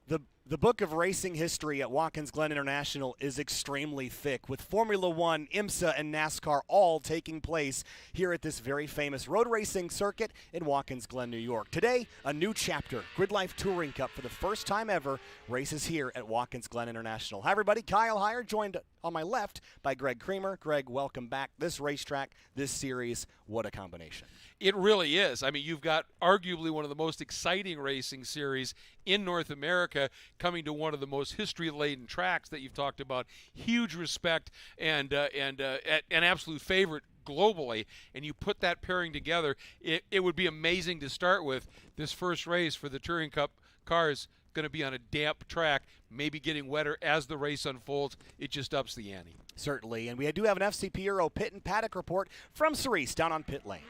The book of racing history at Watkins Glen International is extremely thick, with Formula One, IMSA, and NASCAR all taking place here at this very famous road racing circuit in Watkins Glen, New York. Today, a new chapter, GRIDLIFE Touring Cup, for the first time ever, races here at Watkins Glen International. Hi, everybody. Kyle Heyer, joined on my left by Greg Creamer. Greg, welcome back. This racetrack, this series, what a combination. It really is. I mean, you've got arguably one of the most exciting racing series in North America coming to one of the most history-laden tracks that you've talked about. Huge respect and an absolute favorite globally, and you put that pairing together, it would be amazing to start with. This first race for the Touring Cup cars going to be on a damp track, maybe getting wetter as the race unfolds. It just ups the ante. Certainly, and we do have an FCP Euro pit and paddock report from Cerise down on pit lane.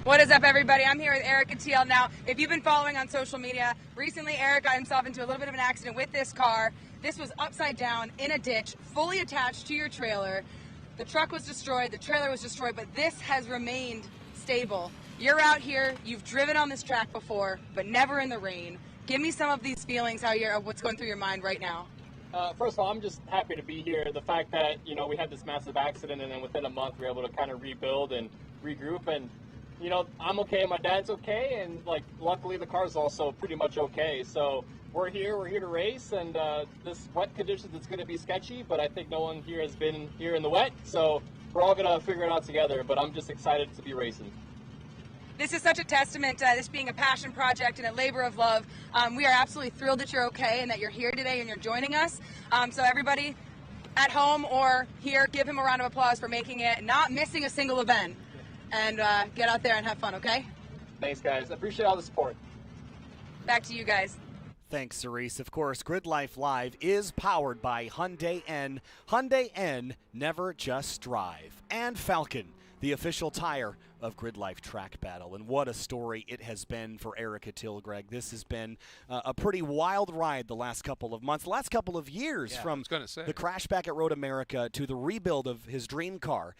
What is up, everybody? I'm here with Erica Teal. Now, if you've been following on social media, recently Eric got himself into a little bit of an accident with this car. This was upside down in a ditch, fully attached to your trailer. The truck was destroyed, the trailer was destroyed, but this has remained stable. You're out here, you've driven on this track before, but never in the rain. Give me some of these feelings, what's going through your mind right now. First of all, I'm just happy to be here. The fact that, we had this massive accident and then within a month we were able to kind of rebuild and regroup, and I'm okay, my dad's okay, and luckily the car's also pretty much okay. So we're here to race, and this wet conditions, it's going to be sketchy, but I think no one here has been here in the wet, so we're all going to figure it out together, but I'm just excited to be racing. This is such a testament to this being a passion project and a labor of love. We are absolutely thrilled that you're okay and that you're here today and you're joining us. So everybody at home or here, give him a round of applause for making it, not missing a single event. And get out there and have fun, okay? Thanks, guys. I appreciate all the support. Back to you guys. Thanks, Cerise. Of course, GRIDLIFE Live is powered by Hyundai N. Hyundai N, never just drive. And Falcon, the official tire of GRIDLIFE Track Battle. And what a story it has been for Erica Till, Greg. This has been a pretty wild ride the last couple of months, the last couple of years, from the crash back at Road America to the rebuild of his dream car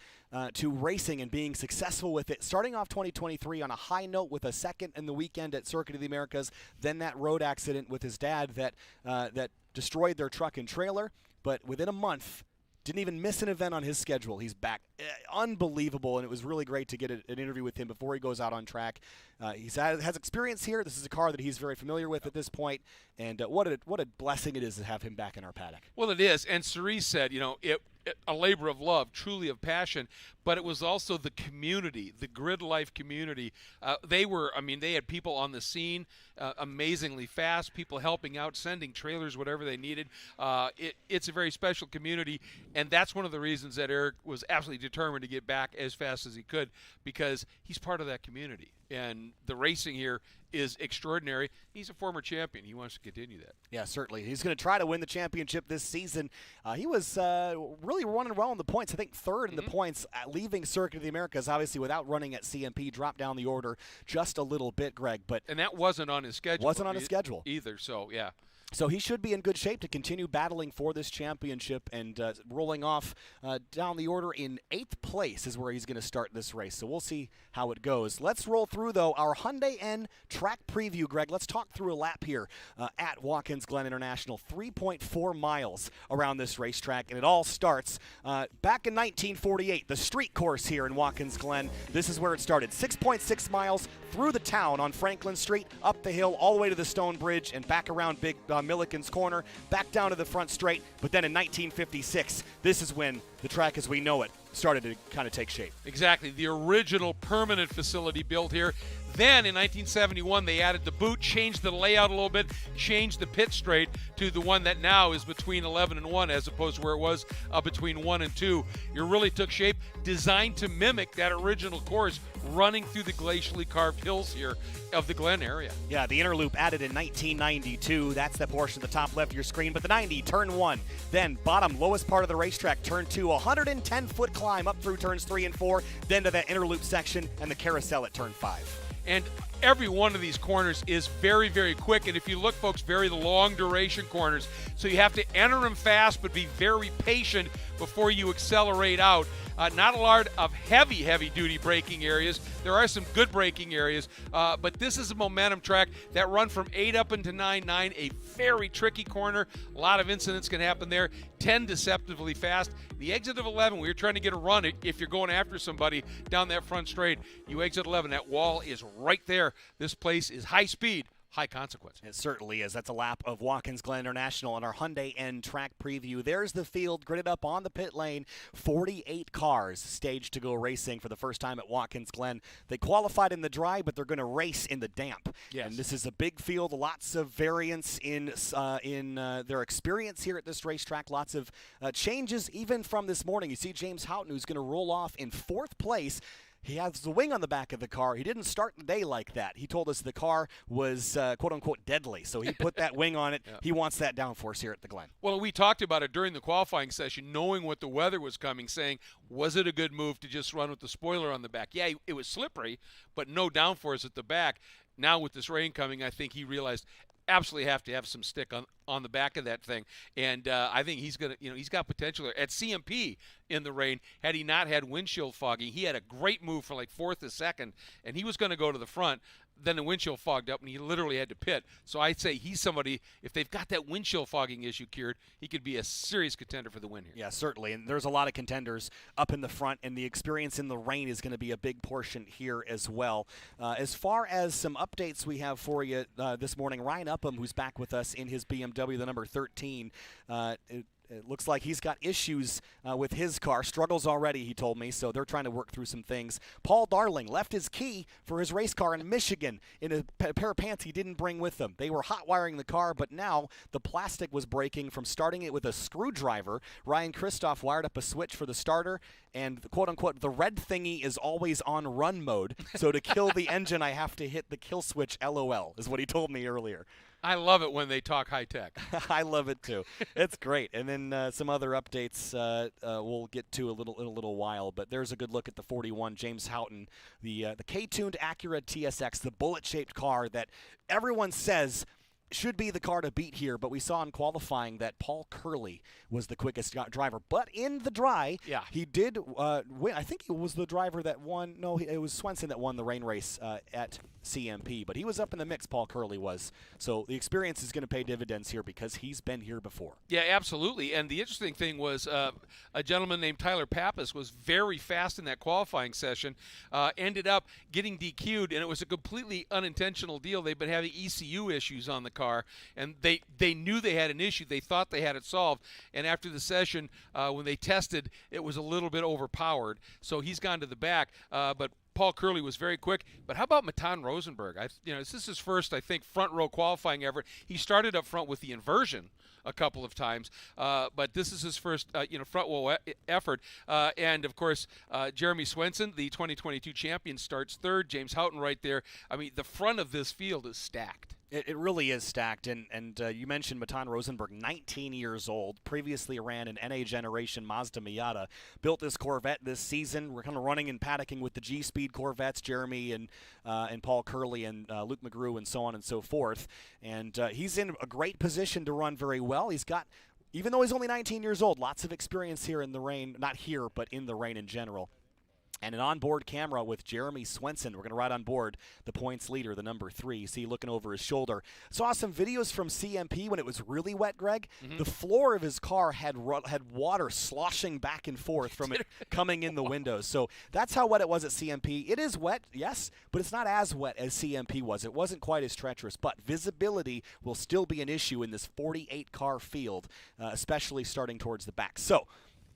to racing and being successful with it, starting off 2023 on a high note with a second in the weekend at Circuit of the Americas, then that road accident with his dad that destroyed their truck and trailer. But within a month, didn't even miss an event on his schedule. He's back. Unbelievable, and it was really great to get an interview with him before he goes out on track. He has experience here. This is a car that he's very familiar with at this point, and what a blessing it is to have him back in our paddock. Well, it is, and Cerise said, a labor of love, truly of passion, but it was also the community, the GRIDLIFE community. They had people on the scene amazingly fast, people helping out, sending trailers, whatever they needed. It's a very special community, and that's one of the reasons that Eric was absolutely determined to get back as fast as he could, because he's part of that community. And the racing here is extraordinary. He's a former champion. He wants to continue that. Yeah, certainly. He's going to try to win the championship this season. He was really running well in the points. I think third in the points, leaving Circuit of the Americas, obviously without running at CMP, dropped down the order just a little bit, Greg. And that wasn't on his schedule. Wasn't on his schedule either, so yeah. So he should be in good shape to continue battling for this championship, and rolling off down the order in 8th place is where he's going to start this race. So we'll see how it goes. Let's roll through, though, our Hyundai N track preview, Greg. Let's talk through a lap here at Watkins Glen International. 3.4 miles around this racetrack, and it all starts back in 1948, the street course here in Watkins Glen. This is where it started. 6.6 miles through the town on Franklin Street, up the hill, all the way to the Stone Bridge, and back around Big Milliken's Corner, back down to the front straight. But then in 1956, this is when the track as we know it started to kind of take shape. Exactly. The original permanent facility built here. Then in 1971, they added the boot, changed the layout a little bit, changed the pit straight to the one that now is between 11 and 1 as opposed to where it was between 1 and 2. It really took shape, designed to mimic that original course running through the glacially carved hills here of the Glen area. Yeah, the inner loop added in 1992. That's the portion at the top left of your screen. But the 90, turn 1. Then bottom, lowest part of the racetrack, turn 2. 110-foot climb up through turns 3 and 4. Then to that inner loop section and the carousel at turn 5. And every one of these corners is very, very quick. And if you look, folks, very long duration corners. So you have to enter them fast, but be very patient before you accelerate out. Not a lot of heavy-duty braking areas. There are some good braking areas, but this is a momentum track. That run from 8 up into 9, a very tricky corner. A lot of incidents can happen there. 10 deceptively fast. The exit of 11, we were trying to get a run. If you're going after somebody down that front straight, you exit 11. That wall is right there. This place is high speed, high consequence. It certainly is. That's a lap of Watkins Glen International on our Hyundai N track preview. There's the field gridded up on the pit lane. 48 cars staged to go racing for the first time at Watkins Glen. They qualified in the dry, but they're going to race in the damp. Yes. And this is a big field. Lots of variance in their experience here at this racetrack. Lots of changes even from this morning. You see James Houghton, who's going to roll off in 4th place. He has the wing on the back of the car. He didn't start the day like that. He told us the car was, quote-unquote, deadly, so he put that wing on it. Yeah. He wants that downforce here at the Glen. Well, we talked about it during the qualifying session, knowing what the weather was coming, saying, was it a good move to just run with the spoiler on the back? Yeah, it was slippery, but no downforce at the back. Now with this rain coming, I think he realized absolutely have to have some stick on the back of that thing, and I think he's gonna, he's got potential there. At CMP in the rain, had he not had windshield fogging, he had a great move for like 4th to 2nd, and he was going to go to the front. Then the windshield fogged up, and he literally had to pit. So I'd say he's somebody, if they've got that windshield fogging issue cured, he could be a serious contender for the win here. Yeah, certainly. And there's a lot of contenders up in the front, and the experience in the rain is going to be a big portion here as well. As far as some updates we have for you this morning, Ryan Upham, who's back with us in his BMW, the number 13, it looks like he's got issues with his car. Struggles already, he told me, so they're trying to work through some things. Paul Darling left his key for his race car in Michigan in a pair of pants he didn't bring with him. They were hot wiring the car, but now the plastic was breaking from starting it with a screwdriver. Ryan Christoph wired up a switch for the starter, and quote-unquote, the red thingy is always on run mode, so to kill the engine, I have to hit the kill switch, LOL, is what he told me earlier. I love it when they talk high tech. I love it too. It's great. And then some other updates we'll get to in a little while. But there's a good look at the 41 James Houghton, the K-tuned Acura TSX, the bullet-shaped car that everyone says should be the car to beat here, but we saw in qualifying that Paul Curley was the quickest driver. But in the dry, yeah, he did win. I think it was the driver that won. No, it was Swenson that won the rain race at CMP. But he was up in the mix, Paul Curley was. So the experience is going to pay dividends here because he's been here before. Yeah, absolutely. And the interesting thing was a gentleman named Tyler Pappas was very fast in that qualifying session, ended up getting DQ'd, and it was a completely unintentional deal. They've been having ECU issues on the car, and they knew they had an issue. They thought they had it solved, and after the session, when they tested, it was a little bit overpowered. So he's gone to the back, but Paul Curley was very quick. But how about Matan Rosenberg? This is his first, I think, front row qualifying effort. He started up front with the inversion a couple of times, but this is his first, front row effort. And of course, Jeremy Swenson, the 2022 champion, starts 3rd. James Houghton right there. I mean, the front of this field is stacked. It really is stacked, and you mentioned Matan Rosenberg, 19 years old, previously ran an NA generation Mazda Miata, built this Corvette this season. We're kind of running and paddocking with the G-Speed Corvettes, Jeremy and Paul Curley and Luke McGrew and so on and so forth, and he's in a great position to run very well. He's got, even though he's only 19 years old, lots of experience here in the rain, not here, but in the rain in general. And an onboard camera with Jeremy Swenson. We're going to ride on board the points leader, the number 3. You see looking over his shoulder. Saw some videos from CMP when it was really wet, Greg. Mm-hmm. The floor of his car had water sloshing back and forth from it coming in the windows. So that's how wet it was at CMP. It is wet, yes, but it's not as wet as CMP was. It wasn't quite as treacherous, but visibility will still be an issue in this 48-car field, especially starting towards the back. So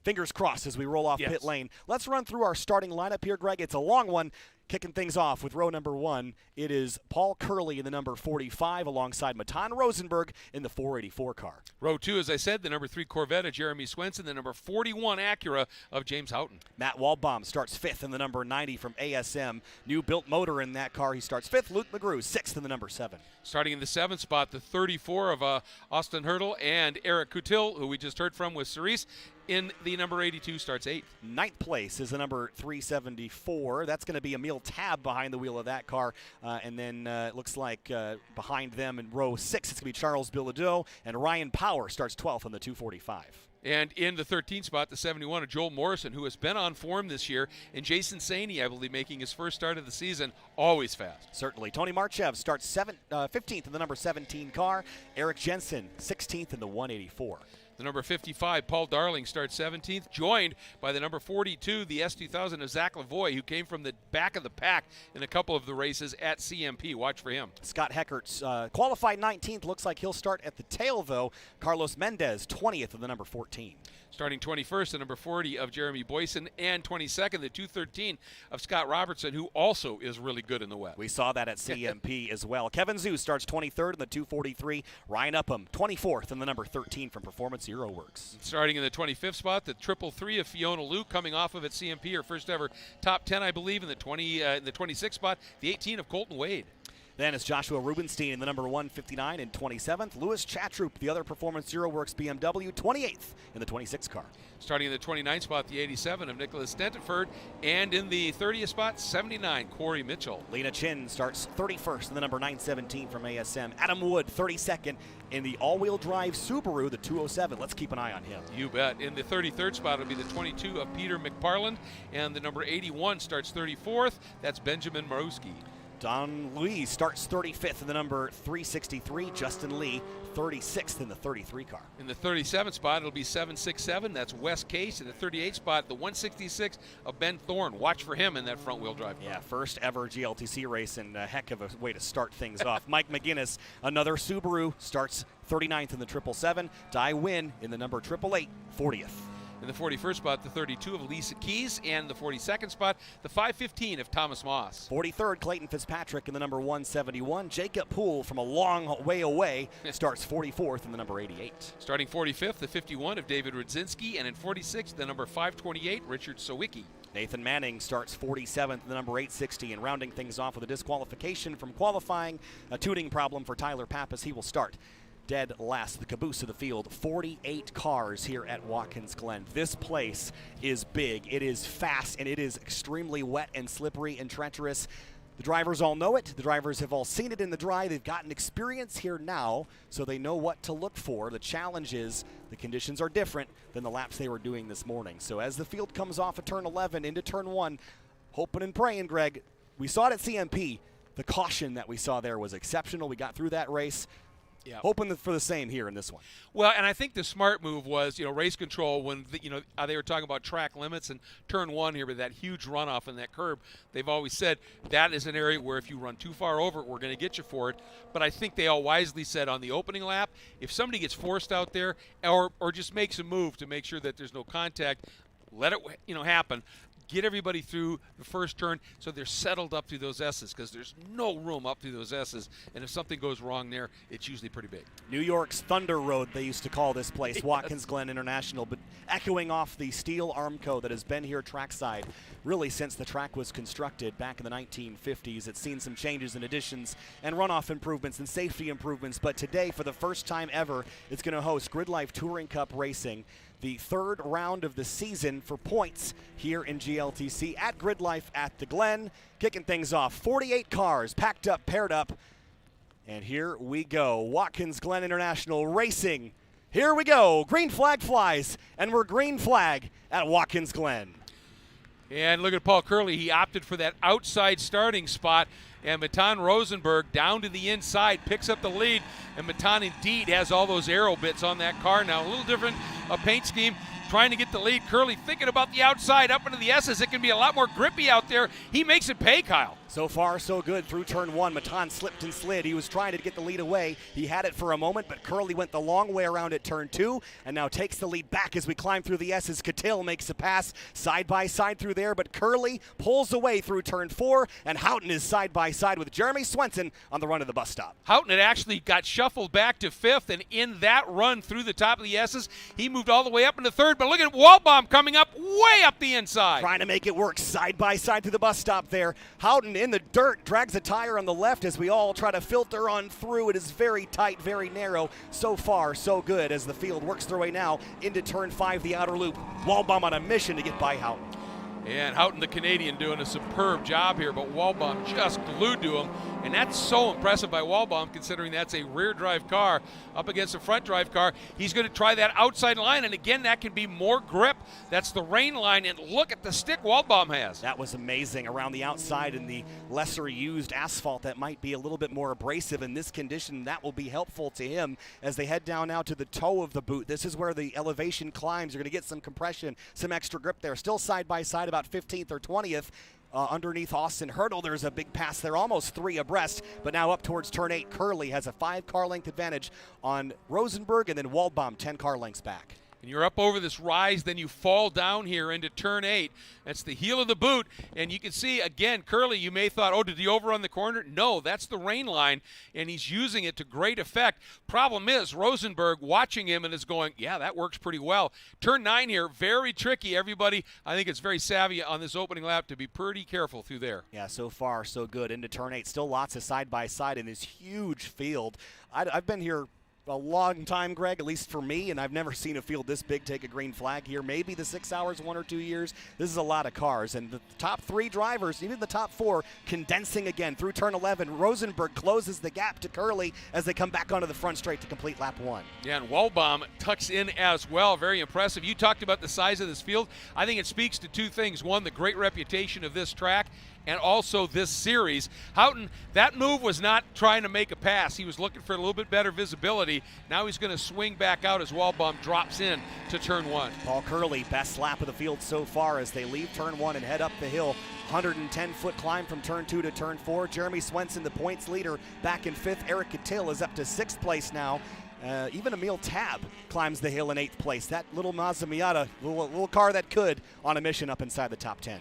fingers crossed as we roll off pit lane. Let's run through our starting lineup here, Greg. It's a long one. Kicking things off with row number 1, it is Paul Curley in the number 45 alongside Matan Rosenberg in the 484 car. Row 2, as I said, the number 3 Corvette of Jeremy Swenson, the number 41 Acura of James Houghton. Matt Waldbaum starts 5th in the number 90 from ASM. New built motor in that car. He starts 5th. Luke McGrew 6th in the number 7. Starting in the 7th spot, the 34 of Austin Hurdle and Eric Coutil, who we just heard from with Cerise. In the number 82 starts 8th. 9th place is the number 374. That's going to be Emil Tab behind the wheel of that car. And then it looks like behind them in row 6, it's going to be Charles Bilodeau. And Ryan Power starts 12th on the 245. And in the 13th spot, the 71 of Joel Morrison, who has been on form this year, and Jason Saney, I believe, making his first start of the season, always fast. Certainly. Tony Marchev starts 15th in the number 17 car. Eric Jensen, 16th in the 184. The number 55, Paul Darling, starts 17th, joined by the number 42, the S2000 of Zach Lavoie, who came from the back of the pack in a couple of the races at CMP. Watch for him. Scott Heckert's qualified 19th. Looks like he'll start at the tail, though. Carlos Mendez, 20th of the number 14. Starting 21st, the number 40 of Jeremy Boyson, and 22nd, the 213 of Scott Robertson, who also is really good in the wet. We saw that at CMP as well. Kevin Zhu starts 23rd in the 243. Ryan Upham, 24th in the number 13 from Performance Hero Works. Starting in the 25th spot, the 333 of Fiona Luke, coming off of at CMP, her first ever top 10, I believe, in the 26th spot, the 18 of Colton Wade. Then it's Joshua Rubenstein in the number 159 and 27th. Lewis Chatroop, the other Performance Zero Works BMW, 28th in the 26 car. Starting in the 29th spot, the 87 of Nicholas Stentiford. And in the 30th spot, 79, Corey Mitchell. Lena Chin starts 31st in the number 917 from ASM. Adam Wood, 32nd in the all-wheel drive Subaru, the 207. Let's keep an eye on him. You bet. In the 33rd spot, it'll be the 22 of Peter McParland. And the number 81 starts 34th. That's Benjamin Maruski. Don Louis starts 35th in the number 363. Justin Lee, 36th in the 33 car. In the 37th spot, it'll be 767. That's Wes Case. In the 38th spot, the 166 of Ben Thorne. Watch for him in that front-wheel drive car. Yeah, first ever GLTC race, and a heck of a way to start things off. Mike McGinnis, another Subaru, starts 39th in the 777. Dai Win in the number 888, 40th. In the 41st spot, the 32 of Lisa Keys, and the 42nd spot, the 515 of Thomas Moss. 43rd, Clayton Fitzpatrick in the number 171. Jacob Poole from a long way away starts 44th in the number 88. Starting 45th, the 51 of David Rudzinski, and in 46th, the number 528, Richard Sawicki. Nathan Manning starts 47th in the number 860, and rounding things off with a disqualification from qualifying, a tuning problem for Tyler Pappas. He will start dead last, the caboose of the field. 48 cars here at Watkins Glen. This place is big, it is fast, and it is extremely wet and slippery and treacherous. The drivers all know it. The drivers have all seen it in the dry. They've gotten experience here now, so they know what to look for. The challenge is the conditions are different than the laps they were doing this morning. So as the field comes off of turn 11 into turn 1, hoping and praying, Greg, we saw it at CMP. The caution that we saw there was exceptional. We got through that race. Yeah. Hoping for the same here in this one. Well, and I think the smart move was, race control when, they were talking about track limits and turn 1 here with that huge runoff and that curb. They've always said that is an area where if you run too far over it, we're going to get you for it. But I think they all wisely said on the opening lap, if somebody gets forced out there or just makes a move to make sure that there's no contact, let it, happen. Get everybody through the first turn so they're settled up through those S's, because there's no room up through those S's, and if something goes wrong there, it's usually pretty big. New York's Thunder Road, they used to call this place, yes. Watkins Glen International, but echoing off the steel Armco that has been here trackside really since the track was constructed back in the 1950s. It's seen some changes and additions and runoff improvements and safety improvements, but today, for the first time ever, it's going to host GRIDLIFE Touring Cup Racing, the third round of the season for points here in GLTC at GRIDLIFE at the Glen. Kicking things off, 48 cars packed up, paired up, and here we go. Watkins Glen International Racing. Here we go. Green flag flies, and we're green flag at Watkins Glen. And look at Paul Curley. He opted for that outside starting spot. And Matan Rosenberg down to the inside, picks up the lead. And Matan indeed has all those aero bits on that car now. A little different paint scheme, trying to get the lead. Curley thinking about the outside up into the S's. It can be a lot more grippy out there. He makes it pay, Kyle. So far, so good through turn 1. Matan slipped and slid. He was trying to get the lead away. He had it for a moment, but Curley went the long way around at turn 2 and now takes the lead back as we climb through the S's. Cattell makes a pass side by side through there, but Curley pulls away through turn 4, and Houghton is side by side with Jeremy Swenson on the run to the bus stop. Houghton had actually got shuffled back to 5th, and in that run through the top of the S's, he moved all the way up into 3rd, but look at Walbaum coming up way up the inside. Trying to make it work side by side through the bus stop there. Houghton in the dirt, drags a tire on the left as we all try to filter on through. It is very tight, very narrow. So far, so good as the field works their way now into turn 5, the outer loop. Walbaum on a mission to get by Houghton. And Houghton, the Canadian, doing a superb job here, but Walbaum just glued to him. And that's so impressive by Walbaum, considering that's a rear drive car up against a front drive car. He's going to try that outside line, and again, that can be more grip. That's the rain line, and look at the stick Walbaum has. That was amazing around the outside in the lesser used asphalt that might be a little bit more abrasive in this condition. That will be helpful to him as they head down now to the toe of the boot. This is where the elevation climbs. You're going to get some compression, some extra grip there. Still side by side about 15th or 20th. Underneath Austin Hurdle, there's a big pass there, almost 3 abreast, but now up towards turn 8. Curley has a 5-car length advantage on Rosenberg, and then Waldbaum 10 car lengths back. And you're up over this rise, then you fall down here into turn 8. That's the heel of the boot, and you can see, again, Curley, you may have thought, oh, did he overrun the corner? No, that's the rain line, and he's using it to great effect. Problem is, Rosenberg watching him and is going, yeah, that works pretty well. Turn 9 here, very tricky, everybody. I think it's very savvy on this opening lap to be pretty careful through there. Yeah, so far, so good. Into turn 8, still lots of side-by-side in this huge field. I've been here a long time, Greg, at least for me, and I've never seen a field this big take a green flag here. Maybe the 6 hours, 1 or 2 years. This is a lot of cars, and the top 3 drivers, even the top 4, condensing again through turn 11. Rosenberg closes the gap to Curley as they come back onto the front straight to complete lap 1. Yeah, and Walbaum tucks in as well. Very impressive. You talked about the size of this field. I think it speaks to 2 things. One, the great reputation of this track, and also this series. Houghton, that move was not trying to make a pass. He was looking for a little bit better visibility. Now he's going to swing back out as Walbaum drops in to turn 1. Paul Curley, best lap of the field so far as they leave turn 1 and head up the hill. 110-foot climb from turn 2 to turn 4. Jeremy Swenson, the points leader, back in 5th. Eric Cattell is up to 6th place now. Even Emil Tab climbs the hill in 8th place. That little Mazda Miata, little car that could, on a mission up inside the top 10.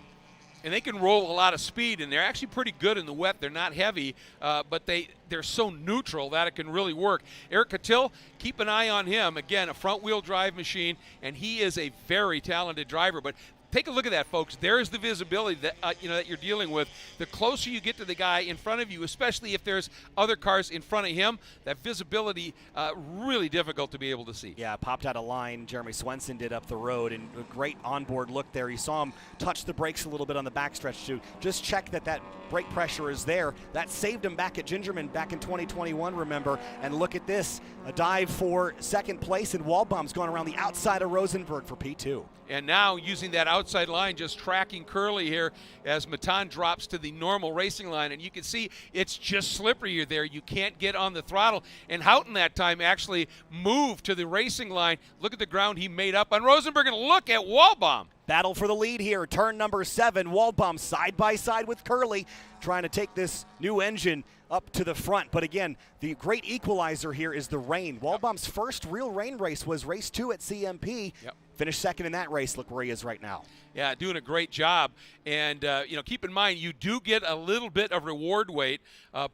And they can roll a lot of speed, and they're actually pretty good in the wet. They're not heavy, but they're so neutral that it can really work. Eric Cattell, keep an eye on him. Again, a front-wheel drive machine, and he is a very talented driver. But take a look at that, folks. There's the visibility that that you're dealing with. The closer you get to the guy in front of you, especially if there's other cars in front of him, that visibility really difficult to be able to see. Yeah, popped out of line. Jeremy Swenson did up the road, and a great onboard look there. You saw him touch the brakes a little bit on the backstretch to just check that brake pressure is there. That saved him back at Gingerman back in 2021, remember. And look at this, a dive for 2nd place, and Walbaum's going around the outside of Rosenberg for P2. And now using that outside line, just tracking Curley here as Matan drops to the normal racing line. And you can see it's just slipperier there. You can't get on the throttle. And Houghton that time actually moved to the racing line. Look at the ground he made up on Rosenberg, and look at Walbaum. Battle for the lead here. Turn number 7. Walbaum side by side with Curley, trying to take this new engine up to the front. But again, the great equalizer here is the rain. Walbaum's first real rain race was race 2 at CMP. Yep. Finished 2nd in that race. Look where he is right now. Yeah, doing a great job. And, keep in mind, you do get a little bit of reward weight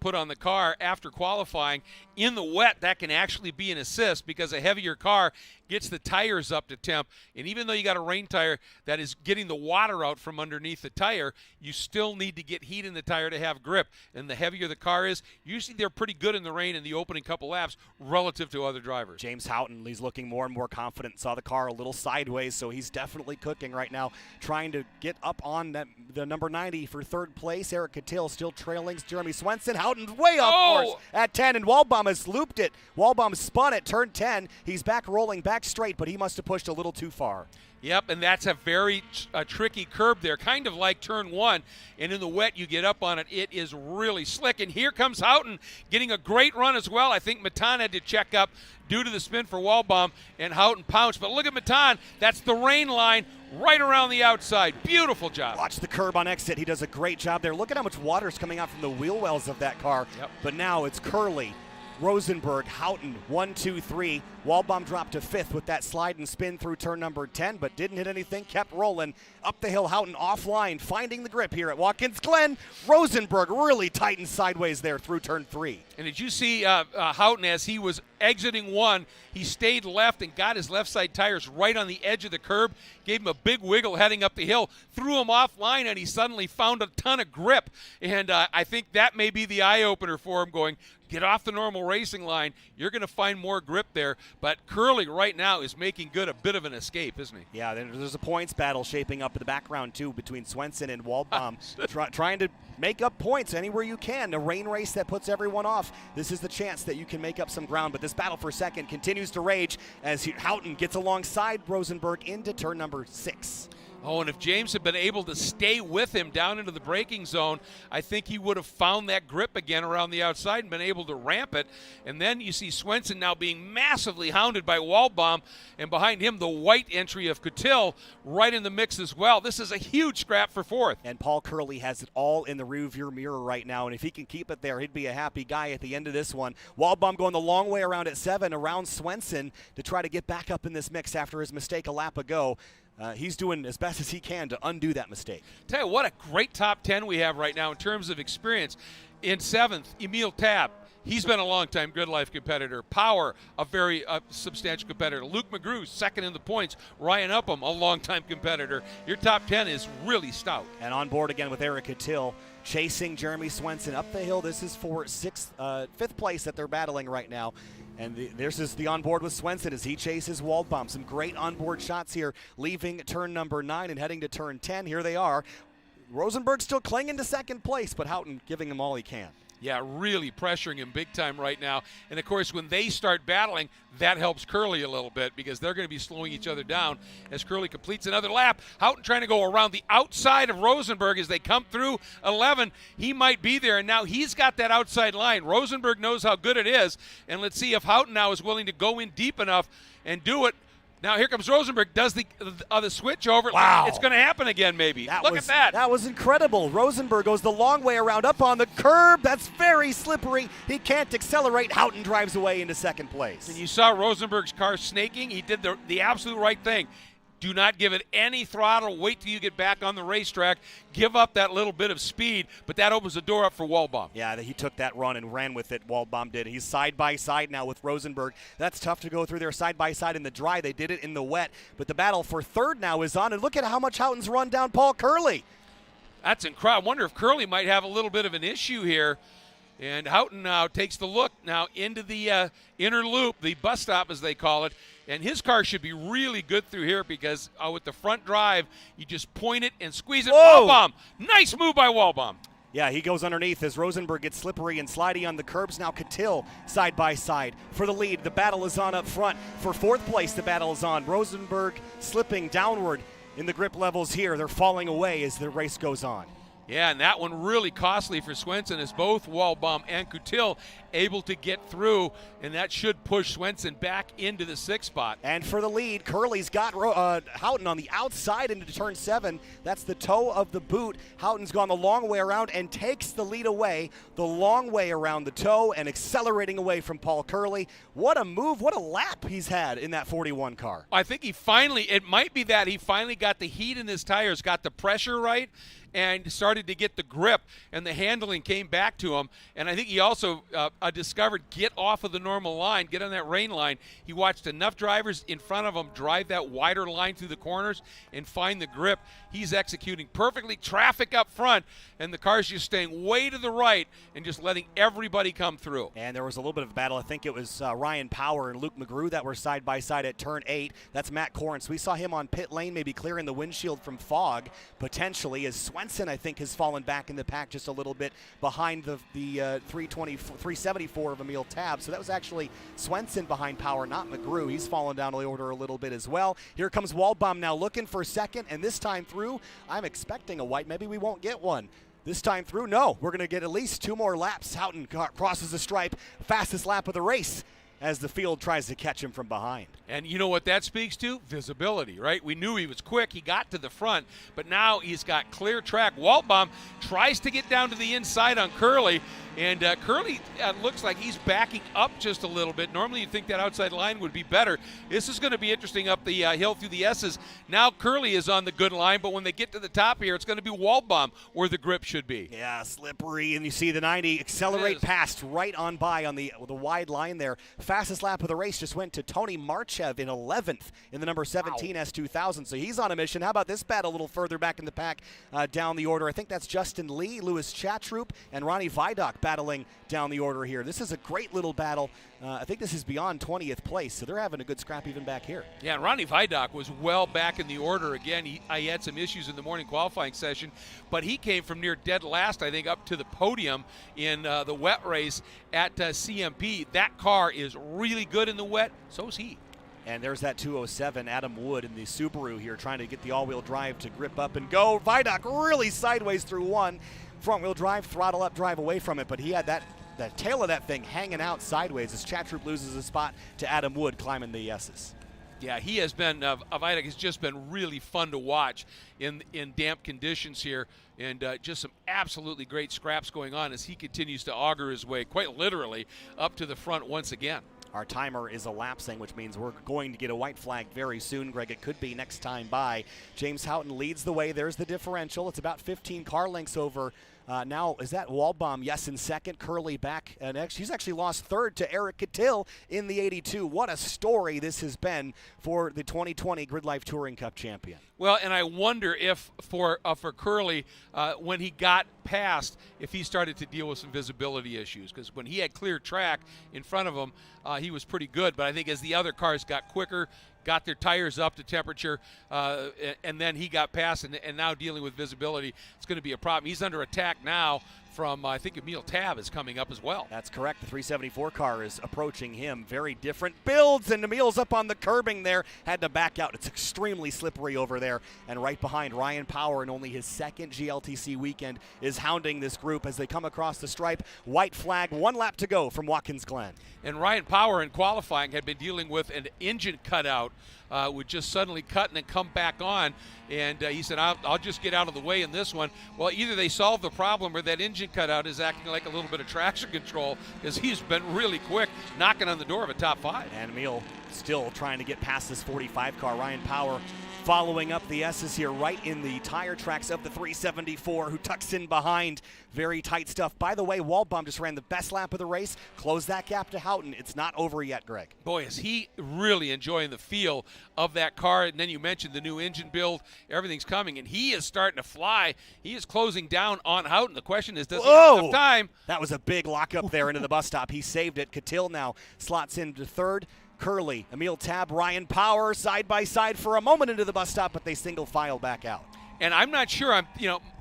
put on the car after qualifying. In the wet, that can actually be an assist because a heavier car gets the tires up to temp. And even though you got a rain tire that is getting the water out from underneath the tire, you still need to get heat in the tire to have grip. And the heavier the car is, usually they're pretty good in the rain in the opening couple laps relative to other drivers. James Houghton, he's looking more and more confident. Saw the car a little sideways, so he's definitely cooking right now, trying to get up on the number 90 for 3rd place. Eric Cattell still trailing Jeremy Swenson. Houghton way off course at 10, and Walbaum has looped it. Walbaum spun at turn 10. He's back rolling back straight, but he must have pushed a little too far. Yep, and that's a very tricky curb there, kind of like turn 1. And in the wet, you get up on it. It is really slick. And here comes Houghton getting a great run as well. I think Matan had to check up due to the spin for Walbaum, and Houghton pounced. But look at Matan. That's the rain line right around the outside. Beautiful job. Watch the curb on exit. He does a great job there. Look at how much water is coming out from the wheel wells of that car. Yep. But now it's Curley, Rosenberg, Houghton, 1, 2, 3. Walbaum dropped to 5th with that slide and spin through turn number 10, but didn't hit anything, kept rolling. Up the hill, Houghton offline, finding the grip here at Watkins Glen. Rosenberg really tightened sideways there through turn 3. And did you see Houghton as he was exiting 1, he stayed left and got his left side tires right on the edge of the curb, gave him a big wiggle heading up the hill, threw him offline, and he suddenly found a ton of grip. And I think that may be the eye-opener for him going, get off the normal racing line. You're going to find more grip there. But Curley right now is making good a bit of an escape, isn't he? Yeah, there's a points battle shaping up in the background, too, between Swenson and Waldbaum, trying to make up points anywhere you can. A rain race that puts everyone off. This is the chance that you can make up some ground. But this battle for second continues to rage as Houghton gets alongside Rosenberg into turn number 6. Oh, and if James had been able to stay with him down into the braking zone, I think he would have found that grip again around the outside and been able to ramp it. And then you see Swenson now being massively hounded by Waldbaum, and behind him the white entry of Coutil right in the mix as well. This is a huge scrap for fourth. And Paul Curley has it all in the rearview mirror right now, and if he can keep it there, he'd be a happy guy at the end of this one. Waldbaum going the long way around at 7, around Swenson to try to get back up in this mix after his mistake a lap ago. He's doing as best as he can to undo that mistake. Tell you what a great top 10 we have right now in terms of experience. In 7th, Emil Tabb. He's been a long-time GRIDLIFE competitor. Power, a very substantial competitor. Luke McGrew, second in the points. Ryan Upham, a long-time competitor. Your top 10 is really stout. And on board again with Eric Coutil, chasing Jeremy Swenson up the hill. This is for 5th place that they're battling right now. And this is the onboard with Swenson as he chases Waldbaum. Some great onboard shots here, leaving turn number 9 and heading to turn 10. Here they are. Rosenberg still clinging to second place, but Houghton giving him all he can. Yeah, really pressuring him big time right now. And, of course, when they start battling, that helps Curley a little bit because they're going to be slowing each other down as Curley completes another lap. Houghton trying to go around the outside of Rosenberg as they come through 11. He might be there, and now he's got that outside line. Rosenberg knows how good it is, and let's see if Houghton now is willing to go in deep enough and do it. Now here comes Rosenberg, does the switch over. Wow. It's going to happen again maybe. Look at that. That was incredible. Rosenberg goes the long way around up on the curb. That's very slippery. He can't accelerate. Houghton drives away into second place. And you saw Rosenberg's car snaking. He did the absolute right thing. Do not give it any throttle. Wait till you get back on the racetrack. Give up that little bit of speed, but that opens the door up for Waldbaum. Yeah, he took that run and ran with it, Waldbaum did. He's side by side now with Rosenberg. That's tough to go through there side by side in the dry. They did it in the wet, but the battle for third now is on, and look at how much Houghton's run down Paul Curley. That's incredible. I wonder if Curley might have a little bit of an issue here. And Houghton now takes the look now into the inner loop, the bus stop as they call it. And his car should be really good through here because with the front drive, you just point it and squeeze it. Whoa! Waldbaum. Nice move by Waldbaum. Yeah, he goes underneath as Rosenberg gets slippery and slidey on the curbs. Now Coutil side by side for the lead. The battle is on up front. For 4th place, the battle is on. Rosenberg slipping downward in the grip levels here. They're falling away as the race goes on. Yeah, and that one really costly for Swenson as both Waldbaum and Coutil able to get through, and that should push Swenson back into the 6th spot. And for the lead, Curley's got Houghton on the outside into turn 7. That's the toe of the boot. Houghton's gone the long way around and takes the lead away, the long way around the toe and accelerating away from Paul Curley. What a move, what a lap he's had in that 41 car. I think it might be that he finally got the heat in his tires, got the pressure right, and started to get the grip, and the handling came back to him. And I think he also discovered get off of the normal line, get on that rain line. He watched enough drivers in front of him drive that wider line through the corners and find the grip. He's executing perfectly. Traffic up front, and the car's just staying way to the right and just letting everybody come through. And there was a little bit of a battle. I think it was Ryan Power and Luke McGrew that were side by side at turn 8. That's Matt Corrence. We saw him on pit lane, maybe clearing the windshield from fog, potentially, as Swenson, I think, has fallen back in the pack just a little bit behind the 374 of Emil Tabb. So that was actually Swenson behind Power, not McGrew. He's fallen down the order a little bit as well. Here comes Waldbaum now looking for second, and this time through, I'm expecting a white. Maybe we won't get one. This time through, no. We're going to get at least 2 more laps. Houghton crosses the stripe, fastest lap of the race, as the field tries to catch him from behind. And you know what that speaks to? Visibility, right? We knew he was quick. He got to the front, but now he's got clear track. Waldbaum tries to get down to the inside on Curley, and Curley looks like he's backing up just a little bit. Normally you'd think that outside line would be better. This is going to be interesting up the hill through the S's. Now Curley is on the good line, but when they get to the top here, it's going to be Waldbaum where the grip should be. Yeah, slippery, and you see the 90 accelerate past right on by on the wide line there. Fastest lap of the race just went to Tony Marchev in 11th in the number 17 S2000. So he's on a mission. How about this battle a little further back in the pack down the order? I think that's Justin Lee, Louis Chatroop, and Ronnie Vidoc battling down the order here. This is a great little battle. I think this is beyond 20th place, so they're having a good scrap even back here. Yeah, and Ronnie Vidoc was well back in the order again. He had some issues in the morning qualifying session, but he came from near dead last, I think, up to the podium in the wet race at CMP. That car is really good in the wet. So is he. And there's that 207, Adam Wood in the Subaru here trying to get the all-wheel drive to grip up and go. Vidoc really sideways through one. Front-wheel drive, throttle up, drive away from it, but he had that tail of that thing hanging out sideways as Chatroop loses a spot to Adam Wood climbing the S's. Yeah, he has been, Vidoc has just been really fun to watch in damp conditions here, and just some absolutely great scraps going on as he continues to auger his way, quite literally, up to the front once again. Our timer is elapsing, which means we're going to get a white flag very soon, Greg. It could be next time by. James Houghton leads the way. There's the differential. It's about 15 car lengths over. Now, is that Waldbaum? Yes, in second. Curley back next. He's actually lost third to Eric Catil in the 82. What a story this has been for the 2020 GridLife Touring Cup champion. Well, and I wonder if for Curley, when he got past, if he started to deal with some visibility issues, because when he had clear track in front of him, he was pretty good. But I think as the other cars got quicker, got their tires up to temperature, and then he got past, and now dealing with visibility, it's going to be a problem. He's under attack now from, I think, Emil Tab is coming up as well. That's correct. The 374 car is approaching him. Very different builds, and Emil's up on the curbing there. Had to back out. It's extremely slippery over there. And right behind, Ryan Power, in only his second GLTC weekend, is hounding this group as they come across the stripe. White flag, 1 lap to go from Watkins Glen. And Ryan Power in qualifying had been dealing with an engine cutout, would just suddenly cut and then come back on. And he said, I'll just get out of the way in this one. Well, either they solve the problem or that engine cutout is acting like a little bit of traction control, because he's been really quick, knocking on the door of a top 5. And Emil still trying to get past this 45 car. Ryan Power following up the S's here right in the tire tracks of the 374, who tucks in behind. Very tight stuff. By the way, Waldbaum just ran the best lap of the race. Close that gap to Houghton. It's not over yet, Greg. Boy, is he really enjoying the feel of that car. And then you mentioned the new engine build. Everything's coming, and he is starting to fly. He is closing down on Houghton. The question is, does he have enough time? That was a big lockup there into the bus stop. He saved it. Catil now slots into third. Curley, Emil Tab, Ryan Power side by side for a moment into the bus stop, but they single file back out. And I'm not sure.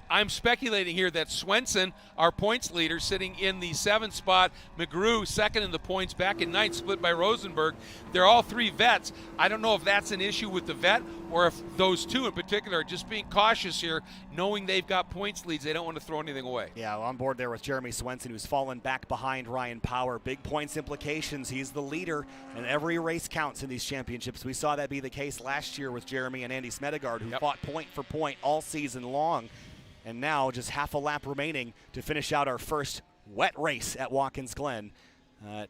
I'm speculating here that Swenson, our points leader, sitting in the 7th spot. McGrew, second in the points, back in 9th, split by Rosenberg. They're all 3 vets. I don't know if that's an issue with the vet or if those 2 in particular are just being cautious here, knowing they've got points leads. They don't want to throw anything away. Yeah, on board there with Jeremy Swenson, who's fallen back behind Ryan Power. Big points implications. He's the leader, and every race counts in these championships. We saw that be the case last year with Jeremy and Andy Smedegard, who fought point for point all season long. And now just half a lap remaining to finish out our first wet race at Watkins Glen.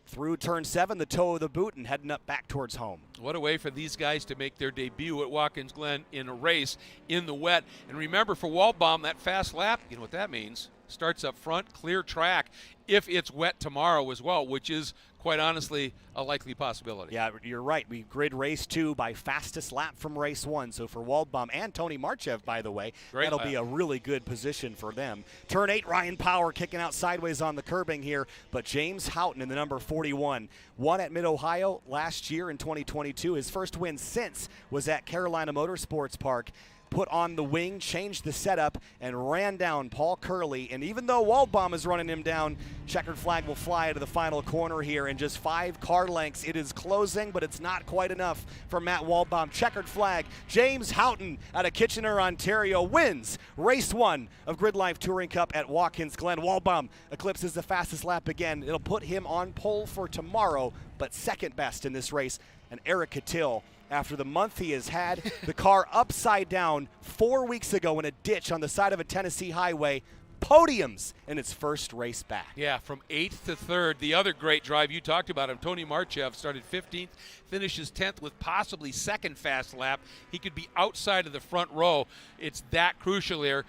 Through turn 7, the toe of the boot, and heading up back towards home. What a way for these guys to make their debut at Watkins Glen in a race in the wet. And remember, for Waldbaum, that fast lap, you know what that means. Starts up front, clear track, if it's wet tomorrow as well, which is, quite honestly, a likely possibility. Yeah, you're right. We grid race 2 by fastest lap from race 1. So for Waldbaum and Tony Marchev, by the way, that'll be a really good position for them. Turn 8, Ryan Power kicking out sideways on the curbing here, but James Houghton in the number 41 won at Mid-Ohio last year in 2022. His first win since was at Carolina Motorsports Park. Put on the wing, changed the setup, and ran down Paul Curley. And even though Waldbaum is running him down, checkered flag will fly to the final corner here. In just 5 car lengths, it is closing, but it's not quite enough for Matt Waldbaum. Checkered flag. James Houghton out of Kitchener, Ontario, wins race 1 of GridLife Touring Cup at Watkins Glen. Waldbaum eclipses the fastest lap again. It'll put him on pole for tomorrow, but second best in this race. And Eric Catil, after the month he has had, the car upside down 4 weeks ago in a ditch on the side of a Tennessee highway, podiums in its first race back. Yeah, from 8th to 3rd. The other great drive, you talked about him, Tony Marchev started 15th, finishes 10th with possibly second fast lap. He could be outside of the front row. It's that crucial here.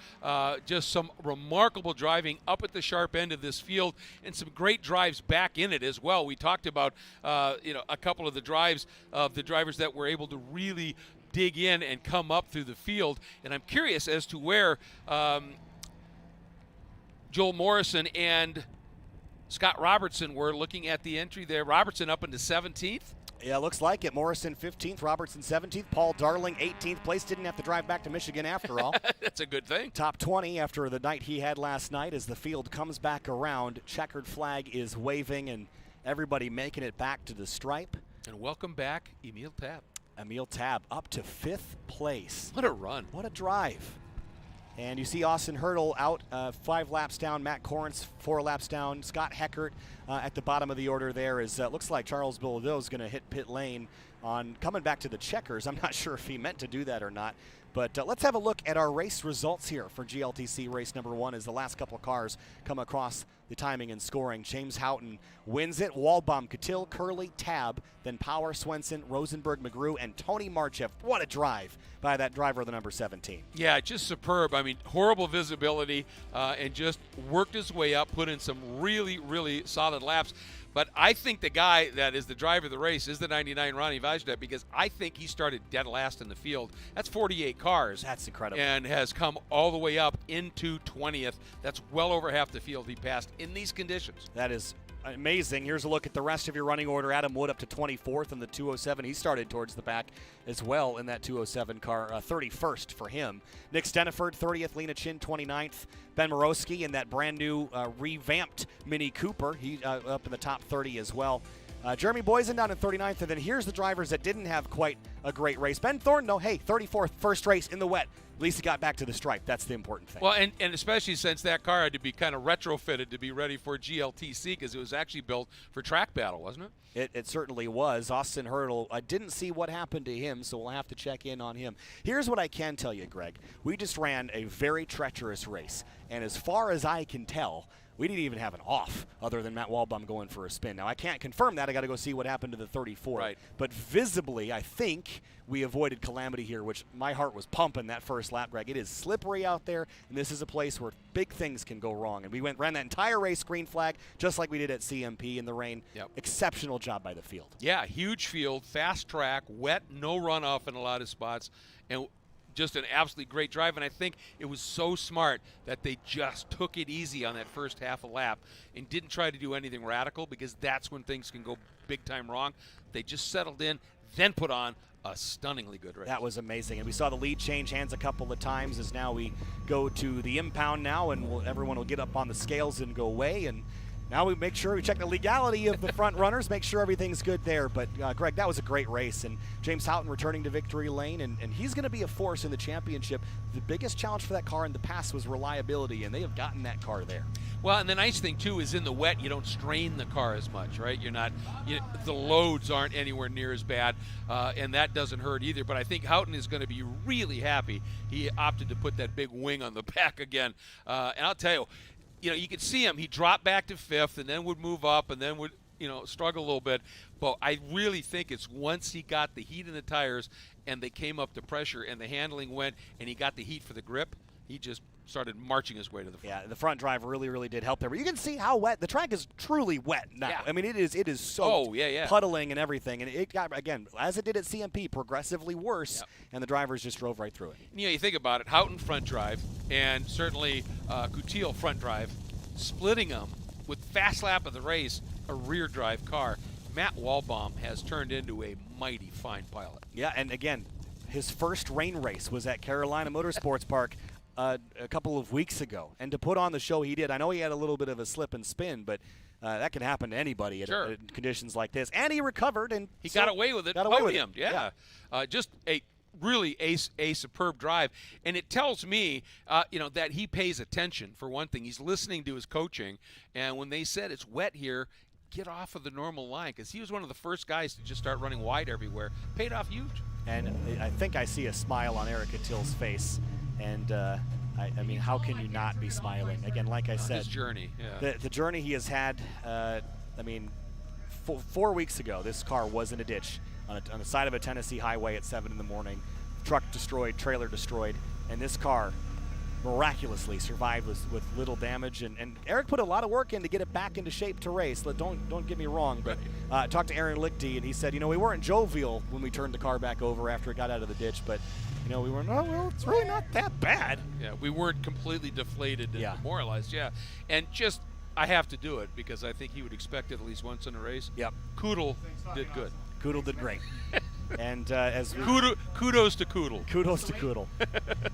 Just some remarkable driving up at the sharp end of this field, and some great drives back in it as well. We talked about a couple of the drives of the drivers that were able to really dig in and come up through the field, and I'm curious as to where Joel Morrison and Scott Robertson, we're looking at the entry there. Robertson up into 17th. Yeah, looks like it. Morrison 15th, Robertson 17th, Paul Darling 18th place. Didn't have to drive back to Michigan after all. That's a good thing. Top 20 after the night he had last night as the field comes back around. Checkered flag is waving and everybody making it back to the stripe. And welcome back, Emil Tab. Emil Tab up to 5th place. What a run. What a drive. And you see Austin Hurdle out 5 laps down, Matt Corrence 4 laps down, Scott Heckert at the bottom of the order there. Looks like Charles Bilodeau is going to hit pit lane on coming back to the checkers. I'm not sure if he meant to do that or not. But let's have a look at our race results here for GLTC race number 1 as the last couple of cars come across the timing and scoring. James Houghton wins it. Walbaum, Catil, Curley, Tab, then Power, Swenson, Rosenberg, McGrew, and Tony Marchev. What a drive by that driver of the number 17. Yeah, just superb. I mean, horrible visibility and just worked his way up, put in some really, really solid laps. But I think the guy that is the driver of the race is the 99 Ronnie Vajda, because I think he started dead last in the field. That's 48 cars. That's incredible. And has come all the way up into 20th. That's well over half the field he passed in these conditions. That is amazing. Here's a look at the rest of your running order. Adam Wood up to 24th in the 207. He started towards the back as well in that 207 car. 31st for him. Nick Steniford, 30th. Lena Chin, 29th. Ben Morosky in that brand new revamped Mini Cooper. He up in the top 30 as well. Jeremy Boysen down in 39th. And then here's the drivers that didn't have quite a great race. Ben Thornton, no, hey, 34th, first race in the wet. At least he got back to the stripe. That's the important thing. Well, and especially since that car had to be kind of retrofitted to be ready for GLTC, because it was actually built for track battle, wasn't it? It certainly was. Austin Hurdle, I didn't see what happened to him, so we'll have to check in on him. Here's what I can tell you, Greg. We just ran a very treacherous race, and as far as I can tell, we didn't even have an off other than Matt Walbaum going for a spin. Now, I can't confirm that. I got to go see what happened to the 34. Right. But visibly, I think we avoided calamity here, which my heart was pumping that first lap, Greg. It is slippery out there, and this is a place where big things can go wrong. And we ran that entire race green flag, just like we did at CMP in the rain. Yep. Exceptional job by the field. Yeah, huge field, fast track, wet, no runoff in a lot of spots, and just an absolutely great drive. And I think it was so smart that they just took it easy on that first half a lap and didn't try to do anything radical, because that's when things can go big time wrong. They just settled in, then put on a stunningly good race. That was amazing. And we saw the lead change hands a couple of times as now we go to the impound now, and everyone will get up on the scales and go away. And now we make sure we check the legality of the front runners, make sure everything's good there. But, Greg, that was a great race. And James Houghton returning to victory lane, and he's going to be a force in the championship. The biggest challenge for that car in the past was reliability, and they have gotten that car there. Well, and the nice thing, too, is in the wet, you don't strain the car as much, right? The loads aren't anywhere near as bad, and that doesn't hurt either. But I think Houghton is going to be really happy he opted to put that big wing on the back again. And I'll tell you, you could see him. He dropped back to 5th and then would move up and then would, struggle a little bit. But I really think it's once he got the heat in the tires and they came up to pressure and the handling went and he got the heat for the grip, he just started marching his way to the front. Yeah, the front drive really, really did help there. But you can see how wet. The track is truly wet now. Yeah. I mean, it is so yeah. puddling and everything. And it got, again, as it did at CMP, progressively worse, and the drivers just drove right through it. You think about it, Houghton front drive and certainly Coutil front drive, splitting them with fast lap of the race, a rear drive car. Matt Walbaum has turned into a mighty fine pilot. Yeah, and again, his first rain race was at Carolina Motorsports Park a couple of weeks ago. And to put on the show he did, I know he had a little bit of a slip and spin, but that can happen to anybody at conditions like this. And he recovered. And he got away with it. Got away with it. Yeah. Just a superb drive. And it tells me, that he pays attention, for one thing. He's listening to his coaching. And when they said it's wet here, get off of the normal line, because he was one of the first guys to just start running wide everywhere. Paid off huge. And I think I see a smile on Eric Catil's face. And, I mean, how can you not be smiling? Again, like I said, his journey, yeah. The journey he has had, 4 weeks ago, this car was in a ditch on the side of a Tennessee highway at 7 in the morning. Truck destroyed, trailer destroyed, and this car miraculously survived with little damage. And Eric put a lot of work in to get it back into shape to race. Don't get me wrong, but I talked to Aaron Lichty, and he said, we weren't jovial when we turned the car back over after it got out of the ditch, but we were, it's really not that bad. Yeah, we weren't completely deflated and demoralized, And just I have to do it because I think he would expect it at least once in a race. Yep. Koodle did good. Koodle did great. And kudos to Koodle. Kudos to Koodle.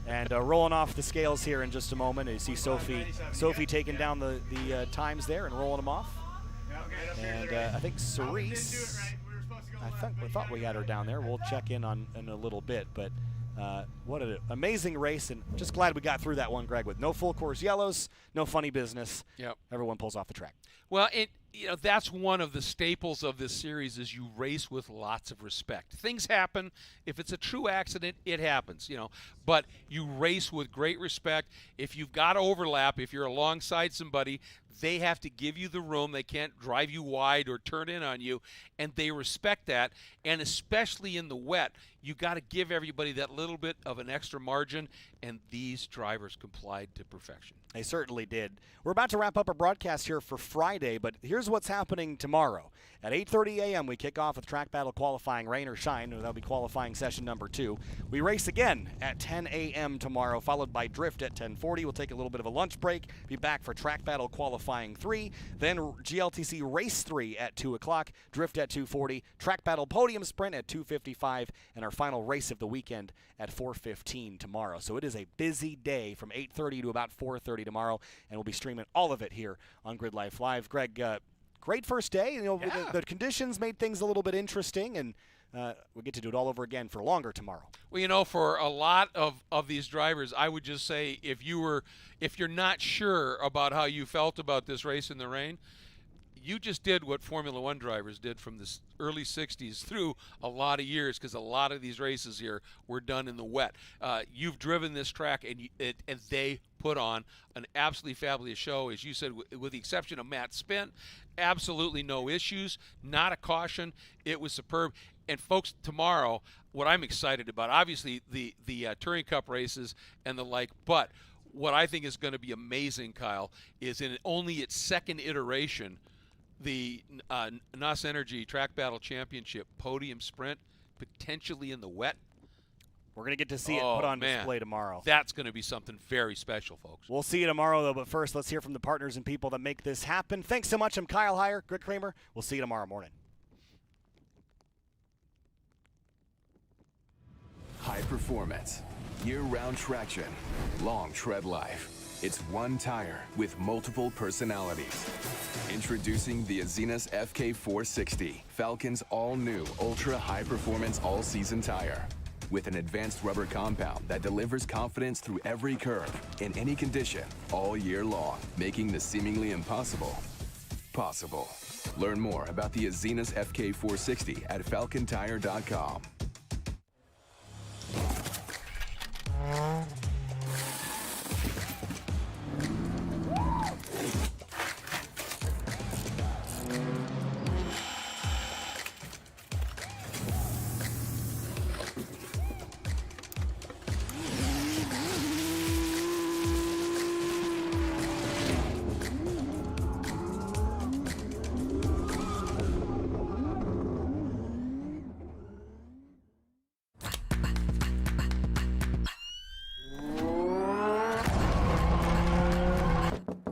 And rolling off the scales here in just a moment, you see Sophie taking down the times there and rolling them off. And I think Cerise, I thought we had her down there. We'll check in a little bit, but what an amazing race, and just glad we got through that one, Greg, with no full course yellows, no funny business. Yep. Everyone pulls off the track. Well, that's one of the staples of this series is you race with lots of respect. Things happen. If it's a true accident, it happens, But you race with great respect. If you've got to overlap, if you're alongside somebody, they have to give you the room. They can't drive you wide or turn in on you, and they respect that. And especially in the wet, you got to give everybody that little bit of an extra margin, and these drivers complied to perfection. They certainly did. We're about to wrap up our broadcast here for Friday, but here's what's happening tomorrow. At 8:30 a.m., we kick off with track battle qualifying, rain or shine. That'll be qualifying session number 2. We race again at 10 a.m. tomorrow, followed by drift at 10:40. We'll take a little bit of a lunch break, be back for track battle qualifying 3, then GLTC race 3 at 2 o'clock, drift at 2:40, track battle podium sprint at 2:55, and our final race of the weekend at 4:15 tomorrow. So it is a busy day from 8:30 to about 4:30 tomorrow, and we'll be streaming all of it here on Grid Life Live. Greg, great first day. The conditions made things a little bit interesting, and we'll get to do it all over again for longer tomorrow. Well, for a lot of these drivers, I would just say if you're not sure about how you felt about this race in the rain, you just did what Formula One drivers did from the early 60s through a lot of years, because a lot of these races here were done in the wet. You've driven this track, and they put on an absolutely fabulous show, as you said, with the exception of Matt Spent. Absolutely no issues, not a caution. It was superb. And folks, tomorrow, what I'm excited about, obviously the Touring Cup races and the like, but what I think is going to be amazing, Kyle, is in only its second iteration, the NOS Energy Track Battle Championship podium sprint, potentially in the wet. We're going to get to see it put on display tomorrow. That's going to be something very special, folks. We'll see you tomorrow, though. But first, let's hear from the partners and people that make this happen. Thanks so much. I'm Kyle Heyer, Greg Kramer. We'll see you tomorrow morning. High performance, year-round traction, long tread life. It's one tire with multiple personalities. Introducing the Azenas FK460, Falcon's all-new ultra-high-performance all-season tire. With an advanced rubber compound that delivers confidence through every curve, in any condition, all year long, making the seemingly impossible possible. Learn more about the Azenas FK460 at falcontire.com.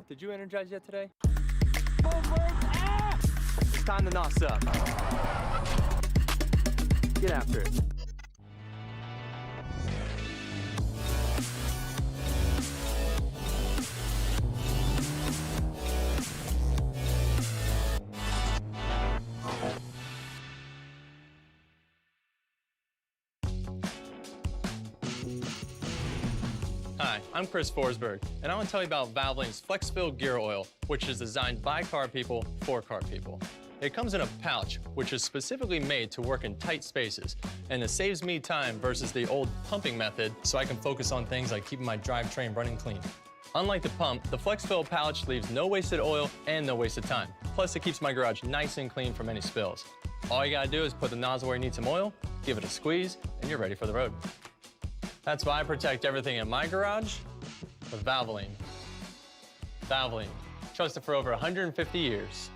Did you energize yet today? It's time to NOS up. Get after it. Hi, I'm Chris Forsberg, and I want to tell you about Valvoline's FlexFill Gear Oil, which is designed by car people for car people. It comes in a pouch, which is specifically made to work in tight spaces, and it saves me time versus the old pumping method, so I can focus on things like keeping my drivetrain running clean. Unlike the pump, the FlexFill pouch leaves no wasted oil and no wasted time. Plus, it keeps my garage nice and clean from any spills. All you gotta do is put the nozzle where you need some oil, give it a squeeze, and you're ready for the road. That's why I protect everything in my garage with Valvoline. Valvoline, trusted for over 150 years.